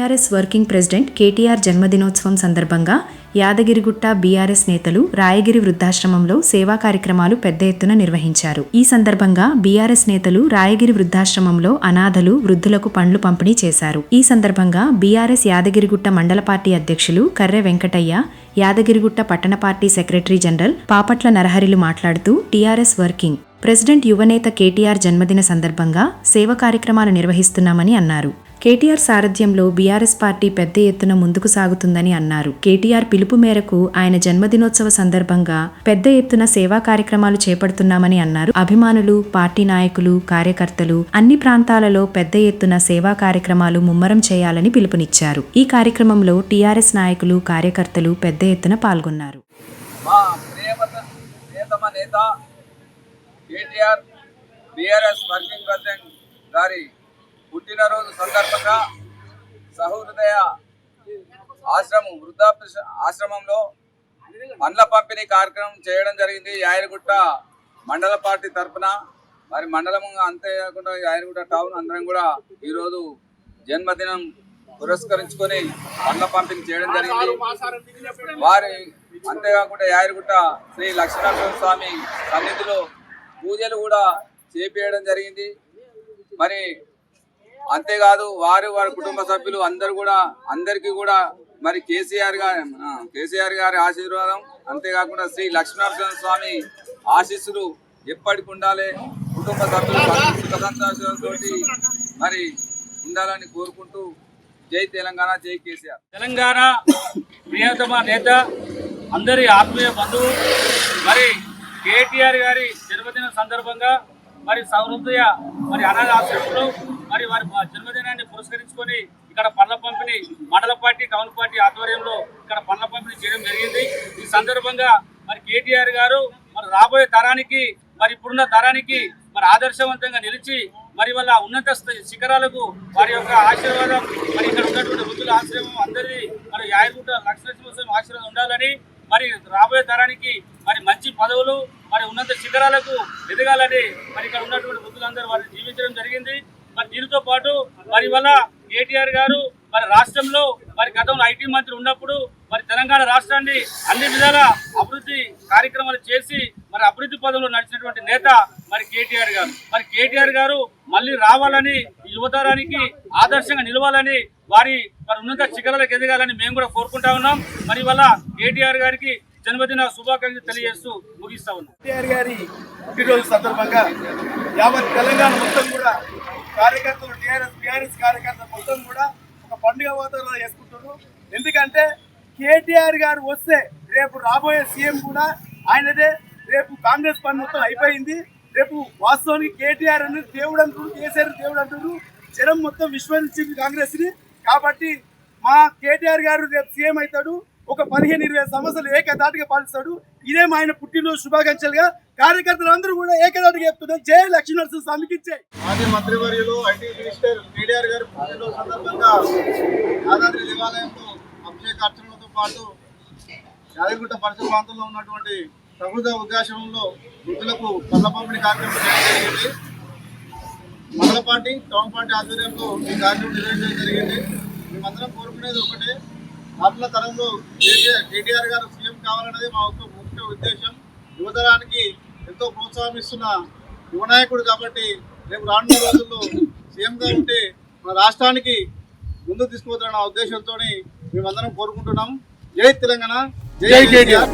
BRS working president KTR జన్మదినోత్సవం సందర్భంగా Yadagirigutta BRS నేతలు రాయగిరి వృద్ధాశ్రమంలో సేవా కార్యక్రమాలు పెద్ద ఎత్తున నిర్వహించారు. ఈ సందర్భంగా బీఆర్ఎస్ నేతలు రాయగిరి వృద్ధాశ్రమంలో అనాథలు, వృద్ధులకు పండ్లు పంపిణీ చేశారు. ఈ సందర్భంగా బీఆర్ఎస్ యాదగిరిగుట్ట మండల పార్టీ అధ్యక్షులు కర్రె వెంకటయ్య, యాదగిరిగుట్ట పట్టణ పార్టీ సెక్రటరీ జనరల్ పాపట్ల నరహరిలు మాట్లాడుతూ టీఆర్ఎస్ వర్కింగ్ ప్రెసిడెంట్ యువనేత కేటీఆర్ జన్మదిన సందర్భంగా సేవ కార్యక్రమాలు నిర్వహిస్తున్నామని అన్నారు. కేటీఆర్ సారథ్యంలో బీఆర్ఎస్ పార్టీ పెద్ద ఎత్తున ముందుకు సాగుతుందని అన్నారు. కేటీఆర్ పిలుపు మేరకు ఆయన జన్మదినోత్సవ సందర్భంగా పెద్ద ఎత్తున సేవా కార్యక్రమాలు చేపడుతున్నామని అన్నారు. అభిమానులు, పార్టీ నాయకులు, కార్యకర్తలు అన్ని ప్రాంతాలలో పెద్ద ఎత్తున సేవా కార్యక్రమాలు ముమ్మరం చేయాలని పిలుపునిచ్చారు. ఈ కార్యక్రమంలో టీఆర్ఎస్ నాయకులు, కార్యకర్తలు పెద్ద ఎత్తున పాల్గొన్నారు. కేటీఆర్ బీఆర్ఎస్ వర్కింగ్ ప్రెసిడెంట్ గారి పుట్టినరోజు సందర్భంగా సహృదయ ఆశ్రమంలో పండ్ల పంపిణీ కార్యక్రమం చేయడం జరిగింది. యాదగిరిగుట్ట మండల పార్టీ తరఫున మరి మండలం అంతేకాకుండా యాదగిరిగుట్ట టౌన్ అందరం కూడా ఈరోజు జన్మదినం పురస్కరించుకొని పండ్ల పంపిణీ చేయడం జరిగింది. వారి అంతేకాకుండా యాదగిరిగుట్ట శ్రీ లక్ష్మీనరసింహ స్వామి సన్నిధిలో పూజలు కూడా చేపించడం జరిగింది. మరి అంతేకాదు వారి కుటుంబ సభ్యులు అందరికీ కూడా మరి కేసీఆర్ గారి ఆశీర్వాదం, అంతేకాకుండా శ్రీ లక్ష్మీనరసింహ స్వామి ఆశీస్సులు ఎప్పటికి ఉండాలి. కుటుంబ సభ్యులు సుఖ సంతోషాలతో మరి ఉండాలని కోరుకుంటూ జై తెలంగాణ, జై కేసీఆర్. తెలంగాణ ప్రియతమ నేత, అందరి ఆత్మీయ బంధువు మరి కేటీఆర్ గారి జన్మదిన సందర్భంగా మరి సహృదయ మరి అనాథ ఆశ్రమంలో మరి వారి జన్మదినాన్ని పురస్కరించుకొని ఇక్కడ పండ్ల పంపిణీ మండల పార్టీ, టౌన్ పార్టీ ఆధ్వర్యంలో ఇక్కడ పండ్ల పంపిణీ చేయడం జరిగింది. ఈ సందర్భంగా మరి కేటీఆర్ గారు మరి రాబోయే తరానికి, మరి ఇప్పుడున్న తరానికి మరి ఆదర్శవంతంగా నిలిచి మరి వాళ్ళ ఉన్నత శిఖరాలకు వారి యొక్క ఆశీర్వాదం, మరి ఇక్కడ ఉన్నటువంటి వృద్ధుల ఆశ్రమం అందరిది మరి యాదగిరిగుట్ట లక్ష్మీనరసింహ ఆశీర్వాదం ఉండాలని, మరి రాబోయే తరానికి మరి మంచి పదవులు, మరి ఉన్నత శిఖరాలకు ఎదగాలని మరి ఇక్కడ ఉన్నటువంటి వృద్ధులందరూ వారిని జీవించడం జరిగింది. మరి దీనితో పాటు మరి వల్ల కేటీఆర్ గారు మరి రాష్ట్రంలో మరి గతంలో ఐటీ మంత్రి ఉన్నప్పుడు మరి తెలంగాణ రాష్ట్రాన్ని అన్ని విధాల అభివృద్ధి కార్యక్రమాలు చేసి మరి అభివృద్ధి పదంలో నడిచినటువంటి నేత మరి కేటీఆర్ గారు. మరి కేటీఆర్ గారు మళ్ళీ రావాలని, యువతరానికి ఆదర్శంగా నిలవాలని, వారి ఉన్నత శిఖరాలకు ఎదగాలని మేము కూడా కోరుకుంటా ఉన్నాం. మరి వల్ల కేటీఆర్ గారికి జన్మదిన శుభాకాంక్షలు తెలియజేస్తూ ముగిస్తా ఉన్నాం. కేటీఆర్ గారి పుట్టినరోజు సందర్భంగా యావత్ తెలంగాణ మొత్తం కూడా కార్యకర్తలు, బీఆర్ఎస్ కార్యకర్తలు మొత్తం కూడా ఒక పండుగ వాతావరణం చేసుకుంటున్నారు. ఎందుకంటే కేటీఆర్ గారు వస్తే రేపు రాబోయే సీఎం కూడా ఆయనదే. రేపు కాంగ్రెస్ పని మొత్తం అయిపోయింది. రేపు వాస్తవానికి కేటీఆర్ అనేది దేవుడు అంటారు, కేసీఆర్ దేవుడు అంటారు. జనం మొత్తం విశ్వసించింది కాంగ్రెస్ ని. కాబట్టి మా కేటీఆర్ గారు రేపు సీఎం అవుతాడు. ఒక 15-20 సంవత్సరాలు ఏకదాటిగా పాలిస్తాడు. ఇదే మా ఆయన పుట్టినరోజు శుభాకాంక్షలుగా కార్యకర్తలందరూ కూడా ఏకదాటిగా చెప్తున్నారు. జై లక్ష్మీనరసింహ స్వామికి జై. మాజీ మంత్రివర్యులు ఐటీ మినిస్టర్ కేటీఆర్ గారు పుట్టినరోజు సందర్భంగా యాదాద్రి దేవాలయంలో అభిషేక అర్చనలతో పాటు యాదగిరిగుట్ట పరిసర ప్రాంతంలో ఉన్నటువంటి సహృదయ వృద్ధాశ్రమంలో వృద్ధులకు పండ్ల పంపిణీ కార్యక్రమం చేయడం జరిగింది. మండల పార్టీ, టౌన్ పార్టీ ఆధ్వర్యంలో ఈ కార్యక్రమం నిర్వహించడం జరిగింది. మేమందరం కోరుకునేది ఒకటే, రానున్న తరంలో కేటీఆర్ గారు సీఎం కావాలన్నది మా యొక్క ముఖ్య ఉద్దేశం. యువతరానికి ఎంతో ప్రోత్సాహం ఇస్తున్న యువనాయకుడు కాబట్టి రేపు రానున్న రోజుల్లో సీఎంగా ఉంటే మన రాష్ట్రానికి ముందుకు తీసుకుపోతారన్న ఉద్దేశంతో మేమందరం కోరుకుంటున్నాం. జై తెలంగాణ, జై కేటీఆర్.